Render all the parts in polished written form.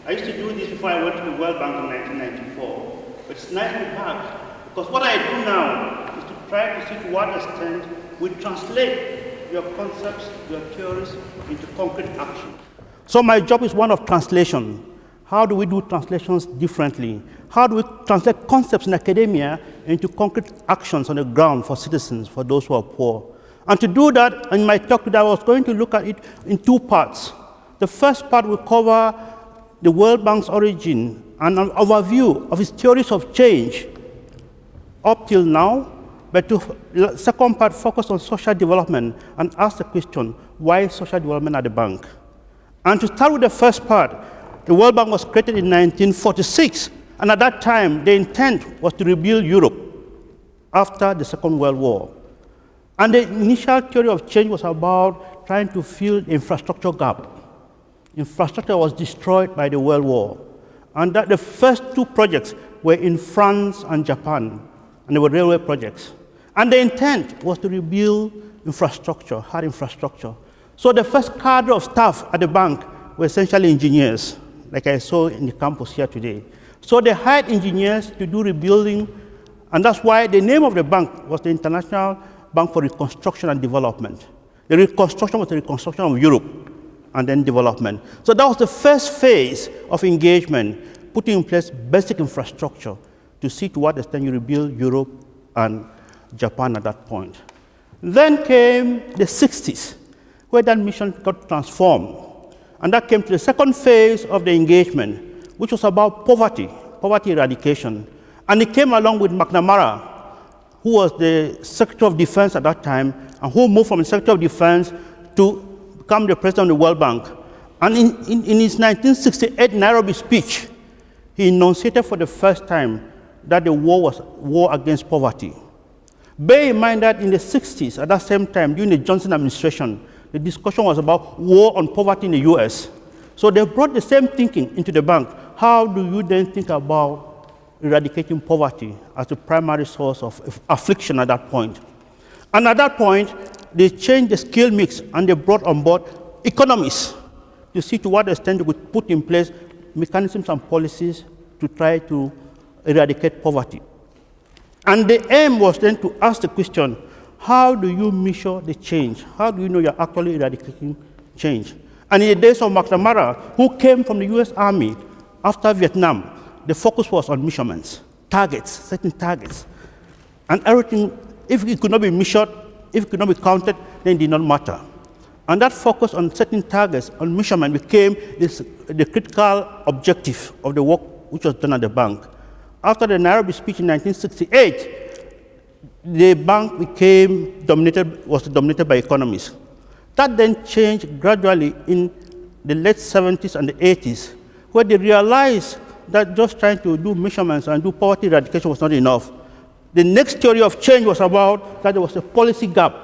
I used to do this before I went to the World Bank in 1994. But it's nice to be back, because what I do now is to try to see to what extent we translate your concepts, your theories, into concrete action. So my job is one of translation. How do we do translations differently? How do we translate concepts in academia into concrete actions on the ground for citizens, for those who are poor? And to do that, in my talk today, I was going to look at it in two parts. The first part will cover the World Bank's origin and an overview of its theories of change up till now, but the second part focus on social development and ask the question, why social development at the bank? And to start with the first part, the World Bank was created in 1946, and at that time, the intent was to rebuild Europe after the Second World War. And the initial theory of change was about trying to fill the infrastructure gap. Infrastructure was destroyed by the World War. And that the first two projects were in France and Japan, and they were railway projects. And the intent was to rebuild infrastructure, hard infrastructure. So the first cadre of staff at the bank were essentially engineers, like I saw in the campus here today. So they hired engineers to do rebuilding, and that's why the name of the bank was the International Bank for Reconstruction and Development. The reconstruction was the reconstruction of Europe, and then development. So that was the first phase of engagement, putting in place basic infrastructure to see to what extent you rebuild Europe and Japan at that point. Then came the 60s, where that mission got transformed. And that came to the second phase of the engagement, which was about poverty eradication. And it came along with McNamara, who was the Secretary of Defense at that time, and who moved from the Secretary of Defense to become the President of the World Bank. And in his 1968 Nairobi speech, he enunciated for the first time that the war was war against poverty. Bear in mind that in the 60s, at that same time, during the Johnson administration, the discussion was about war on poverty in the US. So they brought the same thinking into the bank. How do you then think about eradicating poverty as the primary source of affliction at that point? And at that point, they changed the skill mix and they brought on board economists to see to what extent they would put in place mechanisms and policies to try to eradicate poverty. And the aim was then to ask the question, how do you measure the change? How do you know you're actually eradicating change? And in the days of McNamara, who came from the US Army after Vietnam, the focus was on measurements, targets, certain targets. And everything, if it could not be measured, if it could not be counted, then it did not matter. And that focus on certain targets, on measurement, became the critical objective of the work which was done at the bank. After the Nairobi speech in 1968, the bank was dominated by economists. That then changed gradually in the late 70s and the 80s, where they realized that just trying to do measurements and do poverty eradication was not enough. The next theory of change was about that there was a policy gap.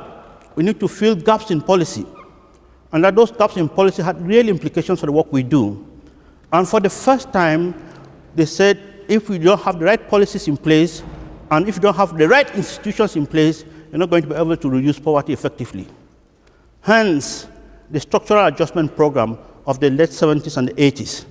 We need to fill gaps in policy. And that those gaps in policy had real implications for the work we do. And for the first time, they said, if we don't have the right policies in place, and if you don't have the right institutions in place, you're not going to be able to reduce poverty effectively. Hence, the structural adjustment program of the late 70s and the 80s,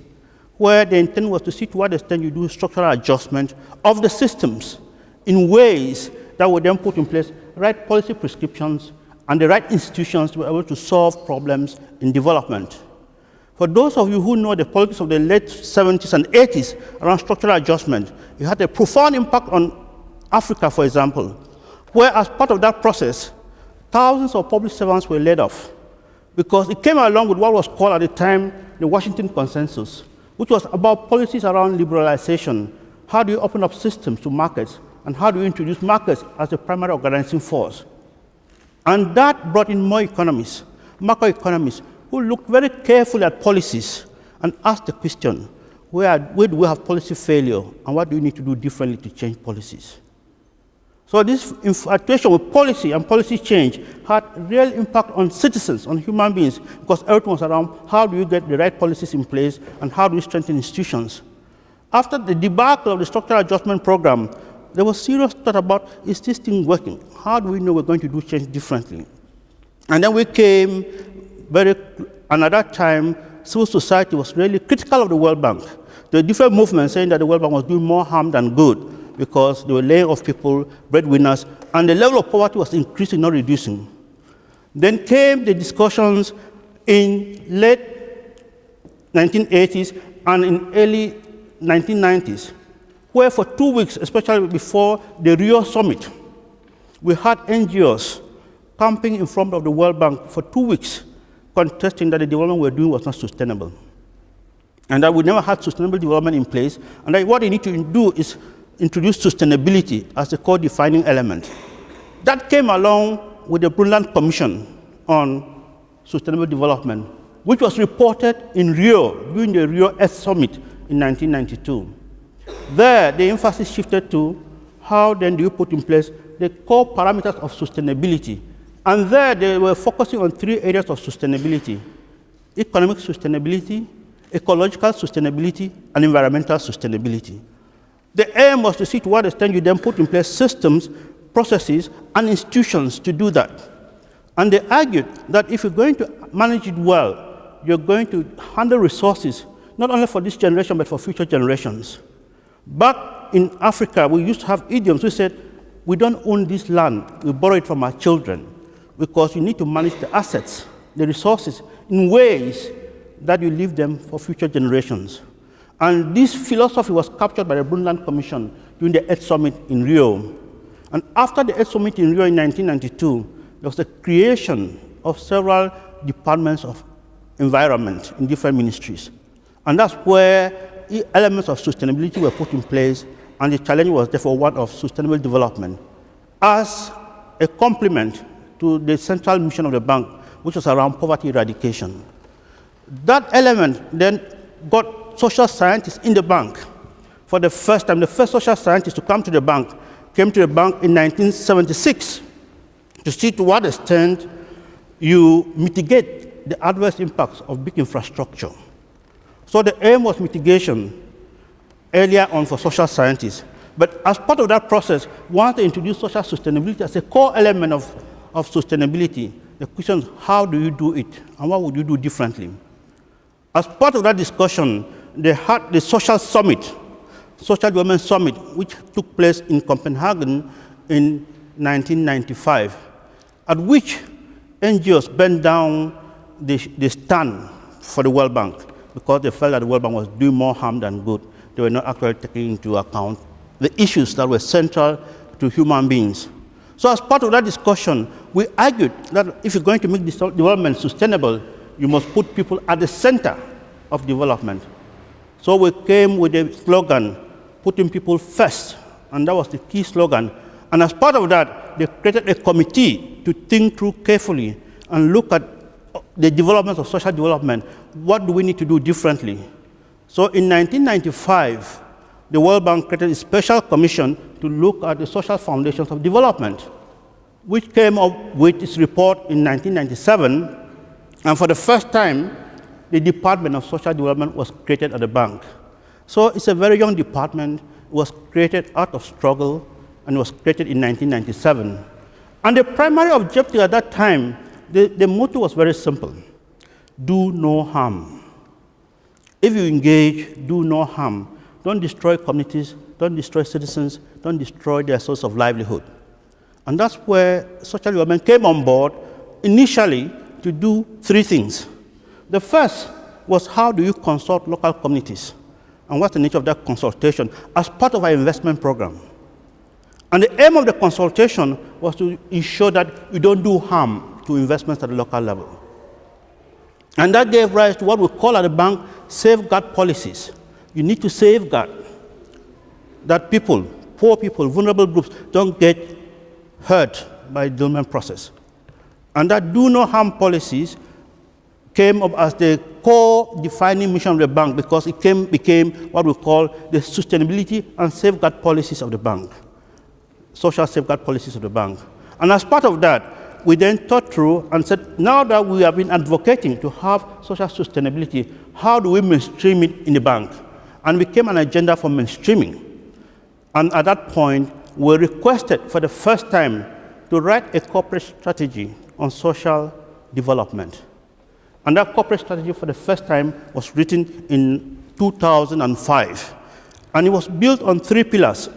where the intent was to see to what extent you do structural adjustment of the systems in ways that would then put in place right policy prescriptions and the right institutions to be able to solve problems in development. For those of you who know the politics of the late 70s and 80s around structural adjustment, it had a profound impact on Africa, for example, where as part of that process, thousands of public servants were laid off because it came along with what was called at the time the Washington Consensus, which was about policies around liberalization. How do you open up systems to markets, and how do you introduce markets as the primary organizing force? And that brought in more economists, macroeconomists, who looked very carefully at policies and asked the question, where do we have policy failure, and what do we need to do differently to change policies? So this infatuation with policy and policy change had real impact on citizens, on human beings, because everything was around how do you get the right policies in place and how do you strengthen institutions. After the debacle of the structural adjustment program, there was serious thought about, is this thing working? How do we know we're going to do change differently? And then we came and at that time, civil society was really critical of the World Bank. There were different movements saying that the World Bank was doing more harm than good because they were laying off people, breadwinners, and the level of poverty was increasing, not reducing. Then came the discussions in late 1980s and in early 1990s, where for 2 weeks, especially before the Rio summit, we had NGOs camping in front of the World Bank for 2 weeks, contesting that the development we were doing was not sustainable, and that we never had sustainable development in place, and that what they need to do is introduce sustainability as the core defining element. That came along with the Brundtland Commission on Sustainable Development, which was reported in Rio during the Rio Earth Summit in 1992. There, the emphasis shifted to how then do you put in place the core parameters of sustainability. And there, they were focusing on 3 areas of sustainability: economic sustainability, ecological sustainability, and environmental sustainability. The aim was to see to what extent you then put in place systems, processes, and institutions to do that. And they argued that if you're going to manage it well, you're going to handle resources, not only for this generation, but for future generations. Back in Africa, we used to have idioms. We said, we don't own this land, we borrow it from our children, because you need to manage the assets, the resources, in ways that you leave them for future generations. And this philosophy was captured by the Brundtland Commission during the Earth Summit in Rio. And after the Earth Summit in Rio in 1992, there was the creation of several departments of environment in different ministries. And that's where elements of sustainability were put in place, and the challenge was therefore one of sustainable development as a complement to the central mission of the bank, which was around poverty eradication. That element then got social scientists in the bank. For the first time, the first social scientist to come to the bank came to the bank in 1976 to see to what extent you mitigate the adverse impacts of big infrastructure. So the aim was mitigation earlier on for social scientists. But as part of that process, once they introduced social sustainability as a core element of sustainability, the question is, how do you do it, and what would you do differently? As part of that discussion, they had the Social Summit, Social Development Summit, which took place in Copenhagen in 1995, at which NGOs bent down the stand for the World Bank because they felt that the World Bank was doing more harm than good. They were not actually taking into account the issues that were central to human beings. So as part of that discussion, we argued that if you're going to make this development sustainable, you must put people at the center of development. So we came with a slogan, putting people first, and that was the key slogan. And as part of that, they created a committee to think through carefully and look at the development of social development. What do we need to do differently? So in 1995, the World Bank created a special commission to look at the social foundations of development, which came up with its report in 1997. And for the first time, the Department of Social Development was created at the bank. So it's a very young department. It was created out of struggle, and it was created in 1997. And the primary objective at that time, the motto was very simple: do no harm. If you engage, do no harm. Don't destroy communities, don't destroy citizens, don't destroy their source of livelihood. And that's where social development came on board initially to do 3 things. The first was, how do you consult local communities? And what's the nature of that consultation as part of our investment program? And the aim of the consultation was to ensure that you don't do harm to investments at the local level. And that gave rise to what we call at the bank safeguard policies. You need to safeguard that people, poor people, vulnerable groups, don't get hurt by the development process. And that do no harm policies came up as the core defining mission of the bank because it became what we call the sustainability and safeguard policies of the bank, social safeguard policies of the bank. And as part of that, we then thought through and said, now that we have been advocating to have social sustainability, how do we mainstream it in the bank? And became an agenda for mainstreaming. And at that point, we requested for the first time to write a corporate strategy on social development. And that corporate strategy for the first time was written in 2005. And it was built on 3 pillars: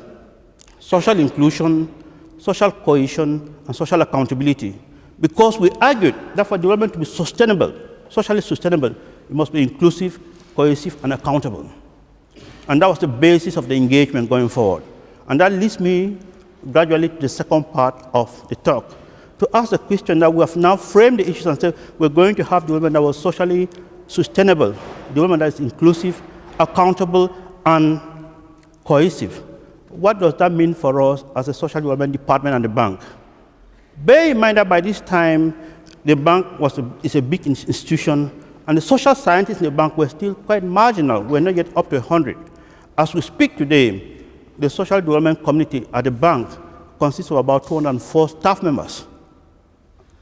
social inclusion, social cohesion, and social accountability. Because we argued that for development to be sustainable, socially sustainable, it must be inclusive, cohesive, and accountable. And that was the basis of the engagement going forward. And that leads me gradually to the second part of the talk, to ask the question that we have now framed the issues and said we're going to have development that was socially sustainable, development that is inclusive, accountable, and cohesive. What does that mean for us as a social development department and the bank? Bear in mind that by this time, the bank is a big institution, and the social scientists in the bank were still quite marginal. We're not yet up to 100. As we speak today, the social development community at the bank consists of about 204 staff members,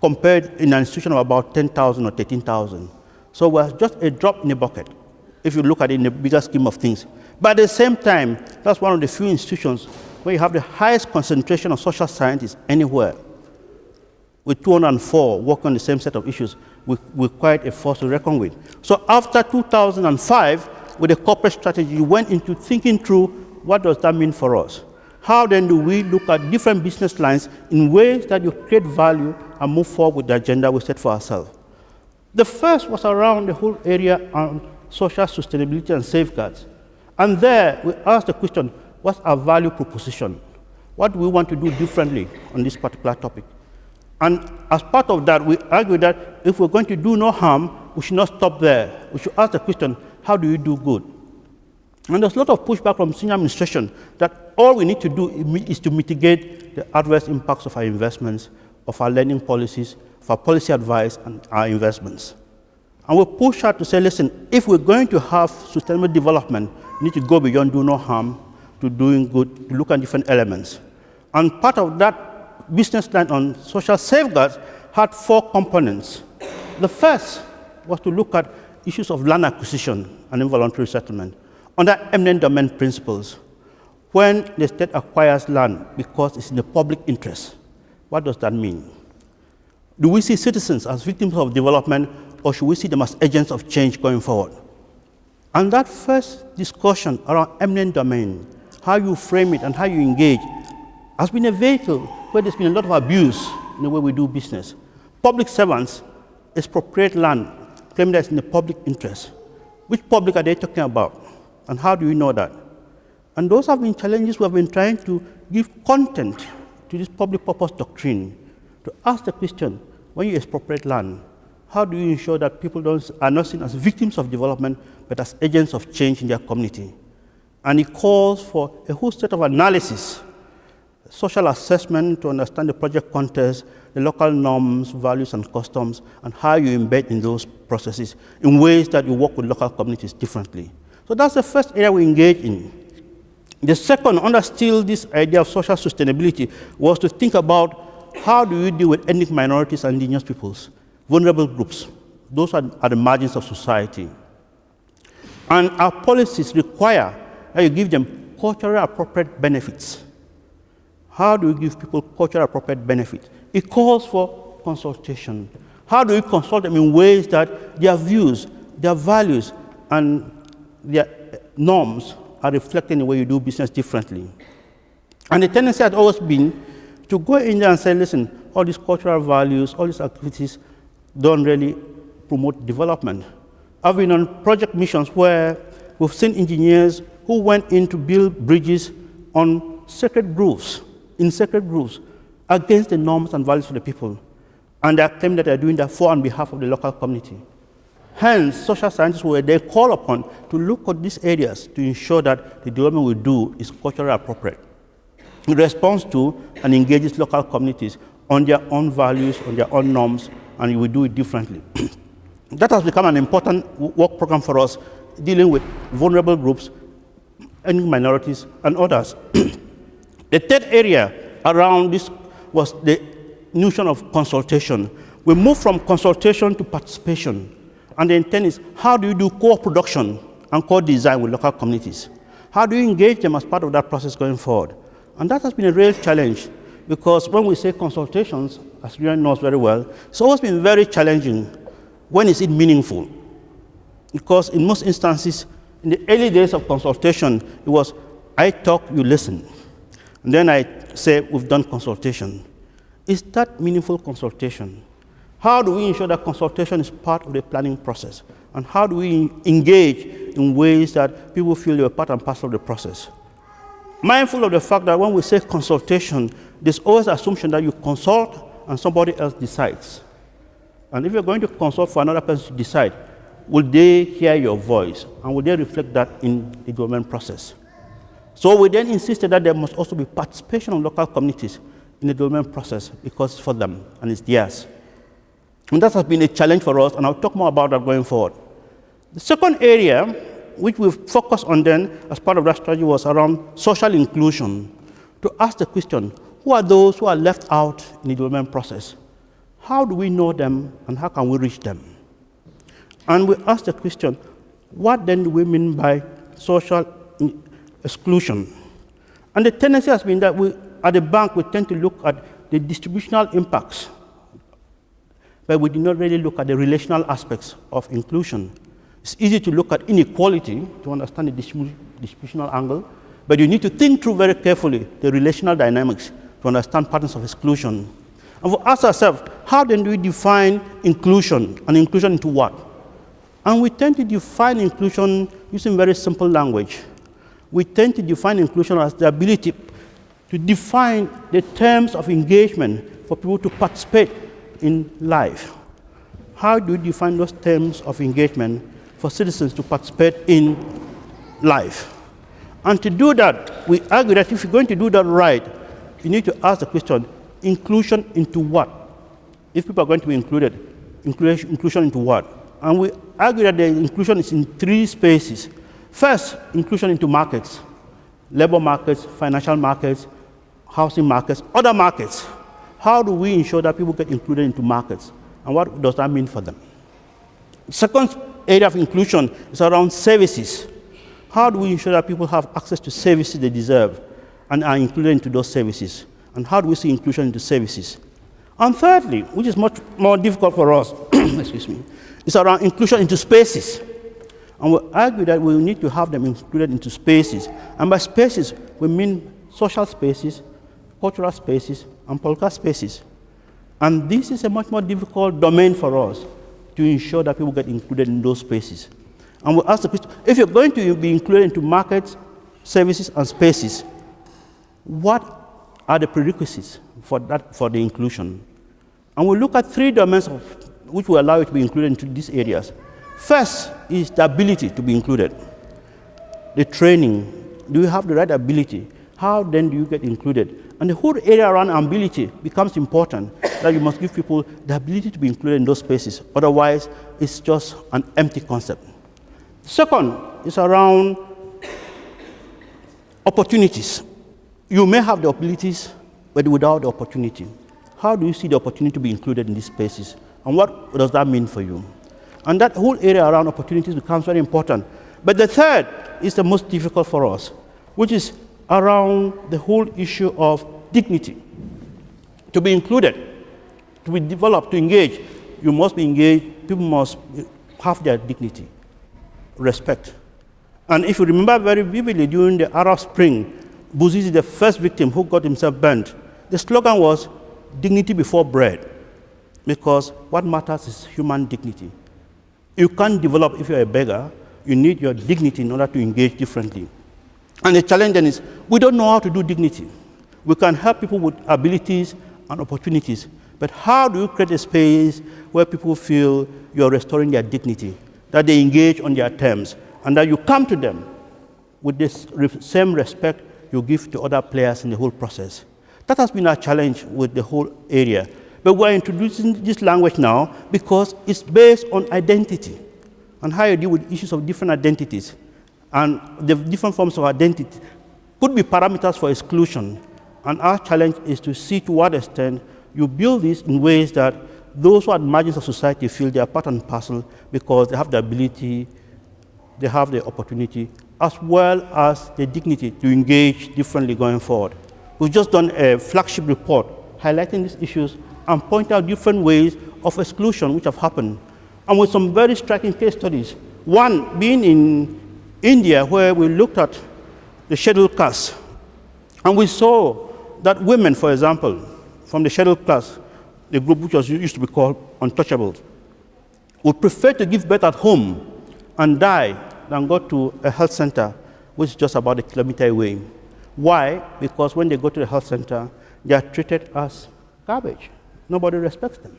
compared in an institution of about 10,000 or 13,000. So we're just a drop in the bucket, if you look at it in the bigger scheme of things. But at the same time, that's one of the few institutions where you have the highest concentration of social scientists anywhere. With 204 working on the same set of issues, we're quite a force to reckon with. So after 2005, with the corporate strategy, we went into thinking through what does that mean for us. How then do we look at different business lines in ways that you create value and move forward with the agenda we set for ourselves? The first was around the whole area on social sustainability and safeguards. And there, we asked the question, what's our value proposition? What do we want to do differently on this particular topic? And as part of that, we argued that if we're going to do no harm, we should not stop there. We should ask the question, how do you do good? And there's a lot of pushback from senior administration that all we need to do is to mitigate the adverse impacts of our investments, of our lending policies, of our policy advice, and our investments. And we push out to say, listen, if we're going to have sustainable development, we need to go beyond do no harm to doing good, to look at different elements. And part of that business line on social safeguards had 4 components. The first was to look at issues of land acquisition and involuntary settlement under eminent domain principles. When the state acquires land because it's in the public interest, what does that mean? Do we see citizens as victims of development, or should we see them as agents of change going forward? And that first discussion around eminent domain, how you frame it and how you engage, has been a vehicle where there's been a lot of abuse in the way we do business. Public servants expropriate land, claiming that it's in the public interest. Which public are they talking about? And how do you know that? And those have been challenges we have been trying to give content to this public purpose doctrine, to ask the question, when you expropriate land, how do you ensure that people are not seen as victims of development, but as agents of change in their community? And it calls for a whole set of analysis, social assessment to understand the project context, the local norms, values, and customs, and how you embed in those processes in ways that you work with local communities differently. So that's the first area we engage in. The second, under still this idea of social sustainability, was to think about how do you deal with ethnic minorities and indigenous peoples, vulnerable groups. Those are at the margins of society. And our policies require that you give them culturally appropriate benefits. How do we give people culturally appropriate benefits? It calls for consultation. How do we consult them in ways that their views, their values, and their norms are reflected in the way you do business differently? And the tendency has always been to go in there and say, listen, all these cultural values, all these activities don't really promote development. I've been on project missions where we've seen engineers who went in to build bridges on sacred groves, in sacred groves, against the norms and values of the people. And they claim that they're doing that for on behalf of the local community. Hence, social scientists were then called upon to look at these areas to ensure that the development we do is culturally appropriate, in response to and engages local communities on their own values, on their own norms, and we do it differently. That has become an important work program for us, dealing with vulnerable groups, ethnic minorities, and others. The third area around this was the notion of consultation. We moved from consultation to participation. And the intent is, how do you do co-production and co-design with local communities? How do you engage them as part of that process going forward? And that has been a real challenge, because when we say consultations, as Rian knows very well, it's always been very challenging. When is it meaningful? Because in most instances, in the early days of consultation, it was, I talk, you listen. And then I say, we've done consultation. Is that meaningful consultation? How do we ensure that consultation is part of the planning process? And how do we engage in ways that people feel they're part and parcel of the process? Mindful of the fact that when we say consultation, there's always an assumption that you consult and somebody else decides. And if you're going to consult for another person to decide, will they hear your voice? And will they reflect that in the development process? So we then insisted that there must also be participation of local communities in the development process because it's for them and it's theirs. And that has been a challenge for us, and I'll talk more about that going forward. The second area, which we've focused on then as part of that strategy, was around social inclusion. To ask the question, who are those who are left out in the development process? How do we know them, and how can we reach them? And we asked the question, what then do we mean by social exclusion? And the tendency has been that at the bank, we tend to look at the distributional impacts, but we do not really look at the relational aspects of inclusion. It's easy to look at inequality to understand the distributional angle, but you need to think through very carefully the relational dynamics to understand patterns of exclusion. And we ask ourselves, how then do we define inclusion, and inclusion into what? And we tend to define inclusion using very simple language. We tend to define inclusion as the ability to define the terms of engagement for people to participate in life. How do you define those terms of engagement for citizens to participate in life? And to do that, we argue that if you're going to do that right, you need to ask the question, inclusion into what? If people are going to be included, inclusion into what? And we argue that the inclusion is in three spaces. First, inclusion into markets, labor markets, financial markets, housing markets, other markets. How do we ensure that people get included into markets? And what does that mean for them? The second area of inclusion is around services. How do we ensure that people have access to services they deserve and are included into those services? And how do we see inclusion into services? And thirdly, which is much more difficult for us, excuse me, is around inclusion into spaces. And we argue that we need to have them included into spaces. And by spaces, we mean social spaces, cultural spaces, and political spaces. And this is a much more difficult domain for us to ensure that people get included in those spaces. And we ask the question, if you're going to be included into markets, services, and spaces, what are the prerequisites for the inclusion? And we look at three domains which will allow you to be included into these areas. First is the ability to be included. The training. Do you have the right ability? How then do you get included? And the whole area around ability becomes important, that you must give people the ability to be included in those spaces. Otherwise, it's just an empty concept. Second is around opportunities. You may have the abilities, but without the opportunity. How do you see the opportunity to be included in these spaces? And what does that mean for you? And that whole area around opportunities becomes very important. But the third is the most difficult for us, which is around the whole issue of dignity. To be included, to be developed, to engage, you must be engaged, people must have their dignity, respect. And if you remember very vividly, during the Arab Spring, Bouzizi, the first victim who got himself burnt, the slogan was, dignity before bread, because what matters is human dignity. You can't develop if you're a beggar. You need your dignity in order to engage differently. And the challenge then is, we don't know how to do dignity. We can help people with abilities and opportunities, but how do you create a space where people feel you're restoring their dignity, that they engage on their terms, and that you come to them with this same respect you give to other players in the whole process? That has been our challenge with the whole area. But we're introducing this language now because it's based on identity and how you deal with issues of different identities. And the different forms of identity could be parameters for exclusion. And our challenge is to see to what extent you build this in ways that those who are margins of society feel they are part and parcel because they have the ability, they have the opportunity, as well as the dignity to engage differently going forward. We've just done a flagship report highlighting these issues and point out different ways of exclusion which have happened. and with some very striking case studies. One being in India, where we looked at the scheduled castes, and we saw that women, for example, from the scheduled class, the group which used to be called untouchables, would prefer to give birth at home and die than go to a health center, which is just about a kilometer away. Why? Because when they go to the health center, they are treated as garbage. Nobody respects them.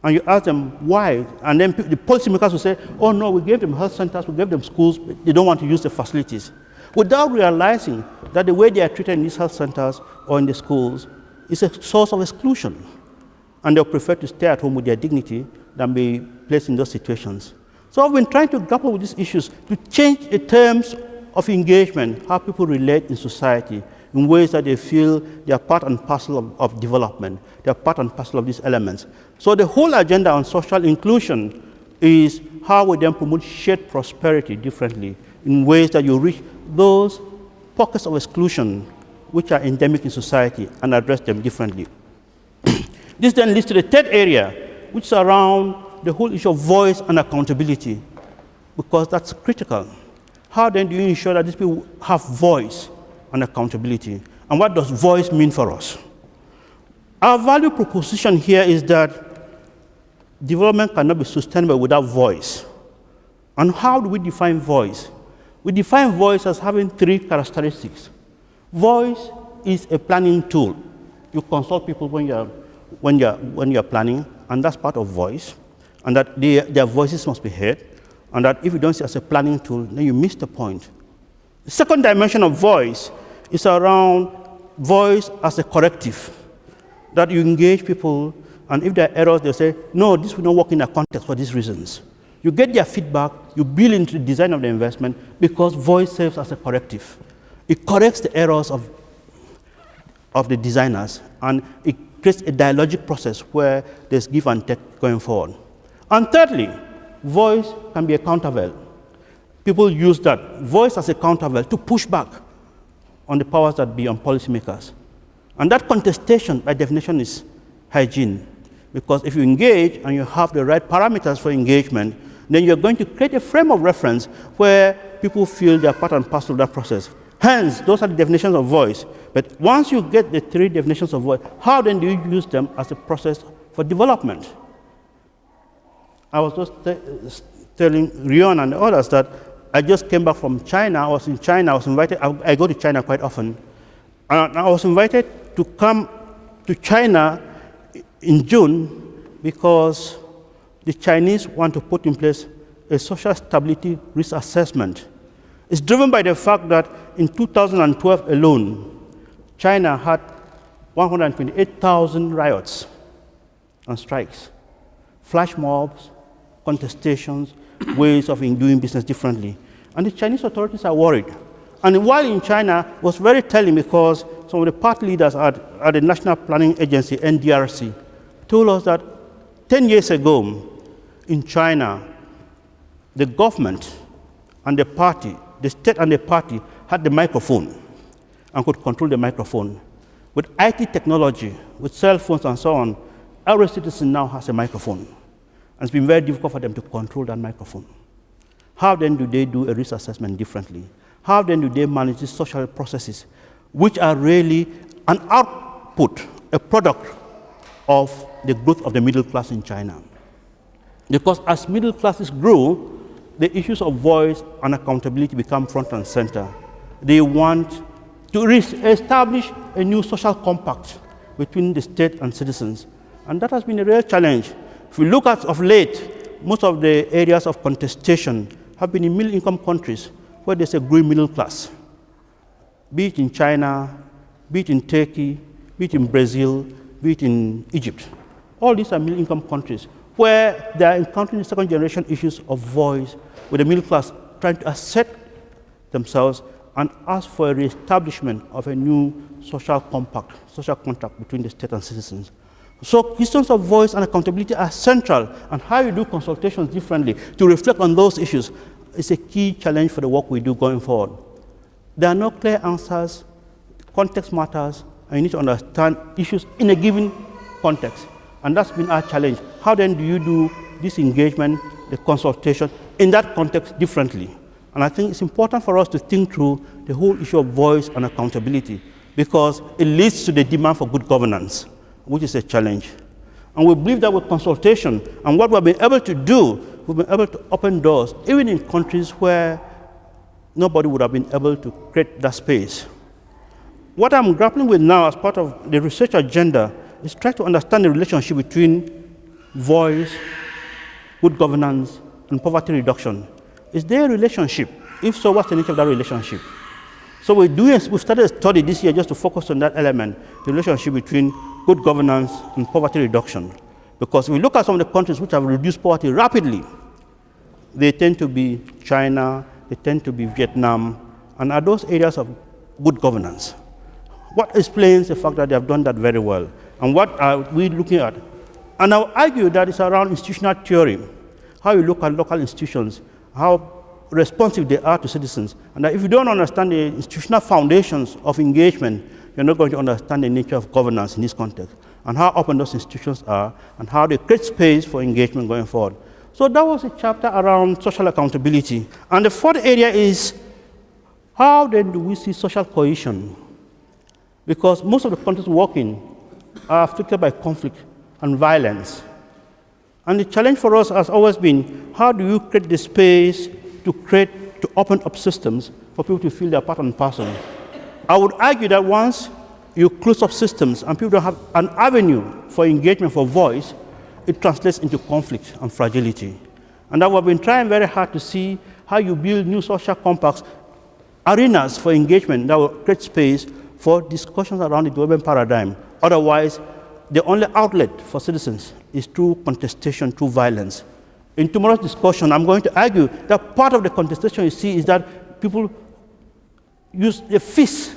And you ask them why, and then the policymakers will say, oh no, we gave them health centers, we gave them schools, but they don't want to use the facilities. Without realizing that the way they are treated in these health centers or in the schools is a source of exclusion. And they'll prefer to stay at home with their dignity than be placed in those situations. So I've been trying to grapple with these issues to change the terms of engagement, how people relate in society, in ways that they feel they are part and parcel of development. They are part and parcel of these elements. So the whole agenda on social inclusion is how we then promote shared prosperity differently in ways that you reach those pockets of exclusion which are endemic in society and address them differently. This then leads to the third area, which is around the whole issue of voice and accountability, because that's critical. How then do you ensure that these people have voice and accountability? And what does voice mean for us? Our value proposition here is that development cannot be sustainable without voice. And how do we define voice? We define voice as having three characteristics. Voice is a planning tool. You consult people when you're planning, and that's part of voice, and that their voices must be heard, and that if you don't see it as a planning tool, then you miss the point. The second dimension of voice is around voice as a corrective, that you engage people, and if there are errors, they'll say, no, this will not work in a context for these reasons. You get their feedback, you build into the design of the investment, because voice serves as a corrective. It corrects the errors of the designers, and it creates a dialogic process where there's give and take going forward. And thirdly, voice can be a countervail. People use that voice as a countervail to push back on the powers that be, on policymakers. And that contestation, by definition, is hygiene. Because if you engage and you have the right parameters for engagement, then you're going to create a frame of reference where people feel they're part and parcel of that process. Hence, those are the definitions of voice. But once you get the three definitions of voice, how then do you use them as a process for development? I was just telling Rion and others that I just came back from China. I was in China. I was invited. I go to China quite often. And I was invited to come to China in June because the Chinese want to put in place a social stability risk assessment. It's driven by the fact that in 2012 alone, China had 128,000 riots and strikes, flash mobs, contestations, ways of doing business differently. And the Chinese authorities are worried. And while in China, it was very telling because some of the party leaders at the National Planning Agency, NDRC, told us that 10 years ago in China, the government and the party, the state and the party had the microphone and could control the microphone. With IT technology, with cell phones and so on, every citizen now has a microphone. And it's been very difficult for them to control that microphone. How then do they do a risk assessment differently? How then do they manage these social processes, which are really an output, a product of the growth of the middle class in China? Because as middle classes grow, the issues of voice and accountability become front and center. They want to establish a new social compact between the state and citizens. And that has been a real challenge. If we look at of late, most of the areas of contestation have been in middle-income countries where there's a growing middle class, be it in China, be it in Turkey, be it in Brazil, be it in Egypt. All these are middle-income countries where they are encountering the second-generation issues of voice, with the middle class trying to assert themselves and ask for a reestablishment of a new social compact, social contract between the state and citizens. So questions of voice and accountability are central, and how you do consultations differently to reflect on those issues is a key challenge for the work we do going forward. There are no clear answers, context matters, and you need to understand issues in a given context. And that's been our challenge. How then do you do this engagement, the consultation, in that context differently. And I think it's important for us to think through the whole issue of voice and accountability, because it leads to the demand for good governance, which is a challenge. And we believe that with consultation and what we've been able to do, we've been able to open doors, even in countries where nobody would have been able to create that space. What I'm grappling with now as part of the research agenda is try to understand the relationship between voice, good governance, and poverty reduction. Is there a relationship? If so, what's the nature of that relationship? So we started a study this year just to focus on that element, the relationship between good governance and poverty reduction. Because if we look at some of the countries which have reduced poverty rapidly, they tend to be China, they tend to be Vietnam, and are those areas of good governance. What explains the fact that they have done that very well? And what are we looking at? And I'll argue that it's around institutional theory, how you look at local institutions, how responsive they are to citizens. And that if you don't understand the institutional foundations of engagement, you're not going to understand the nature of governance in this context, and how open those institutions are, and how they create space for engagement going forward. So that was a chapter around social accountability. And the fourth area is, how then do we see social cohesion? Because most of the countries we work in are afflicted by conflict and violence. And the challenge for us has always been, how do you create the space to open up systems for people to feel they're part and parcel? I would argue that once you close up systems and people don't have an avenue for engagement, for voice, it translates into conflict and fragility. And that we've been trying very hard to see how you build new social compacts, arenas for engagement that will create space for discussions around the development paradigm. Otherwise, the only outlet for citizens is through contestation, through violence. In tomorrow's discussion, I'm going to argue that part of the contestation you see is that people use the fist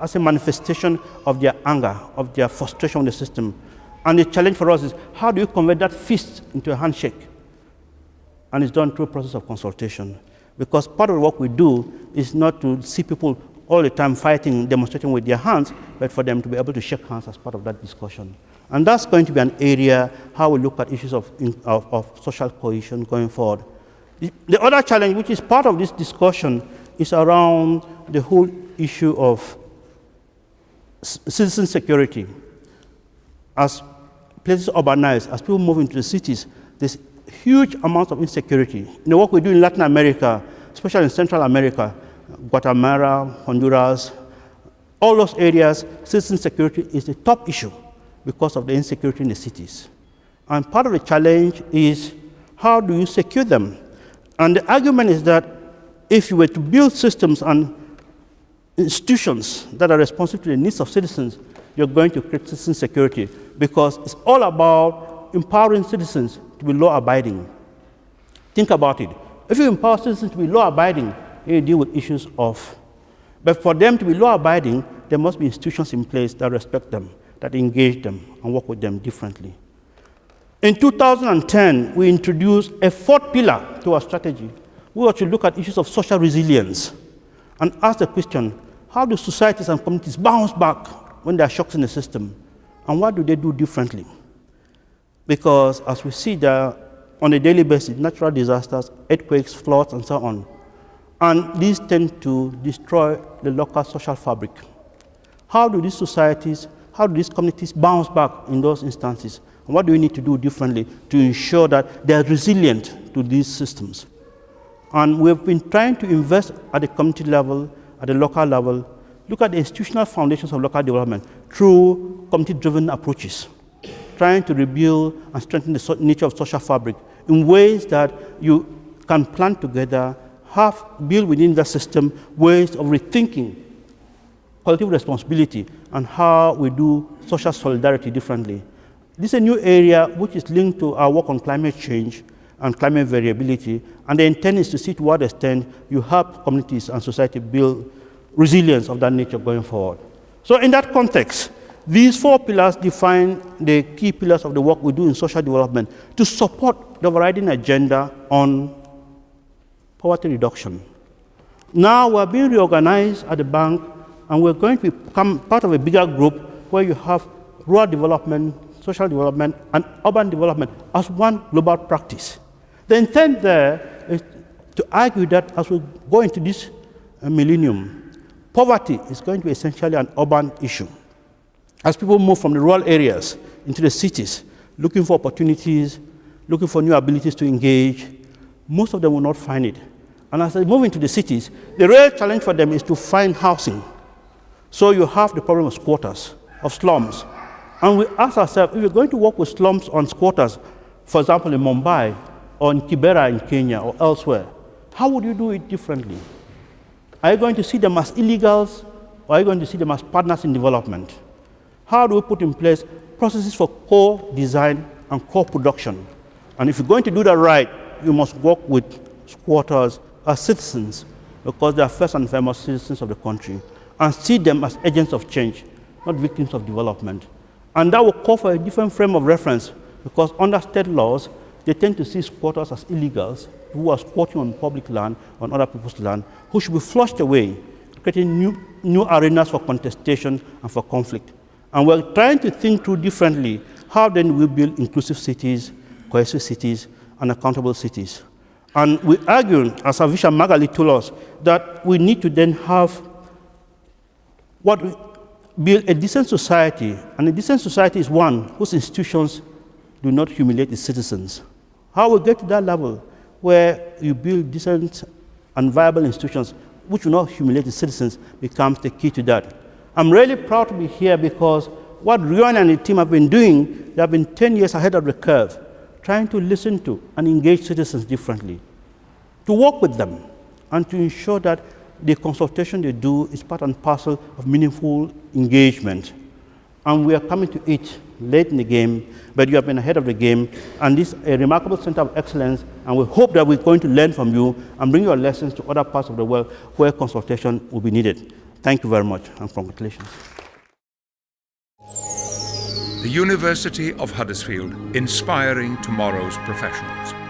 as a manifestation of their anger, of their frustration with the system. And the challenge for us is, how do you convert that fist into a handshake? And it's done through a process of consultation. Because part of the work we do is not to see people all the time fighting, demonstrating with their hands, but for them to be able to shake hands as part of that discussion. And that's going to be an area how we look at issues of social cohesion going forward. The other challenge, which is part of this discussion, is around the whole issue of citizen security. As places urbanize, as people move into the cities, there's huge amounts of insecurity. In the work we do in Latin America, especially in Central America, Guatemala, Honduras, all those areas, citizen security is the top issue because of the insecurity in the cities. And part of the challenge is, how do you secure them? And the argument is that if you were to build systems and institutions that are responsive to the needs of citizens, you're going to create citizen security, because it's all about empowering citizens to be law-abiding. Think about it. If you empower citizens to be law-abiding, you deal with issues of. But for them to be law-abiding, there must be institutions in place that respect them, that engage them, and work with them differently. In 2010, we introduced a fourth pillar to our strategy. We were to look at issues of social resilience and ask the question, how do societies and communities bounce back when there are shocks in the system? And what do they do differently? Because as we see there on a daily basis, natural disasters, earthquakes, floods, and so on, and these tend to destroy the local social fabric. How do these societies, how do these communities bounce back in those instances? And what do we need to do differently to ensure that they are resilient to these systems? And we've been trying to invest at the community level, at the local level, look at the institutional foundations of local development through community-driven approaches, trying to rebuild and strengthen the nature of social fabric in ways that you can plan together, build within that system ways of rethinking collective responsibility and how we do social solidarity differently. This is a new area which is linked to our work on climate change and climate variability, and the intent is to see to what extent you help communities and society build resilience of that nature going forward. So in that context, these four pillars define the key pillars of the work we do in social development to support the overriding agenda on poverty reduction. Now we're being reorganized at the bank, and we're going to become part of a bigger group where you have rural development, social development, and urban development as one global practice. The intent there is to argue that as we go into this millennium, poverty is going to be essentially an urban issue. As people move from the rural areas into the cities, looking for opportunities, looking for new abilities to engage, most of them will not find it. And as they move into the cities, the real challenge for them is to find housing. So you have the problem of squatters, of slums. And we ask ourselves, if you're going to work with slums on squatters, for example, in Mumbai, or in Kibera in Kenya, or elsewhere, how would you do it differently? Are you going to see them as illegals, or are you going to see them as partners in development? How do we put in place processes for co-design and co-production? And if you're going to do that right, you must work with squatters as citizens, because they are first and foremost citizens of the country, and see them as agents of change, not victims of development. And that will call for a different frame of reference, because under state laws, they tend to see squatters as illegals who are squatting on public land, on other people's land, who should be flushed away, creating new arenas for contestation and for conflict. And we're trying to think through differently how then we build inclusive cities, cohesive cities, and accountable cities. And we argue, as Avisha Magali told us, that we need to then have build a decent society, and a decent society is one whose institutions do not humiliate its citizens. How we get to that level where you build decent and viable institutions which will not humiliate the citizens becomes the key to that. I'm really proud to be here because what Rion and the team have been doing, they have been 10 years ahead of the curve, trying to listen to and engage citizens differently, to work with them, and to ensure that the consultation they do is part and parcel of meaningful engagement. And we are coming to it late in the game, but you have been ahead of the game, and this is a remarkable center of excellence, and we hope that we're going to learn from you and bring your lessons to other parts of the world where consultation will be needed. Thank you very much, and congratulations. The University of Huddersfield, inspiring tomorrow's professionals.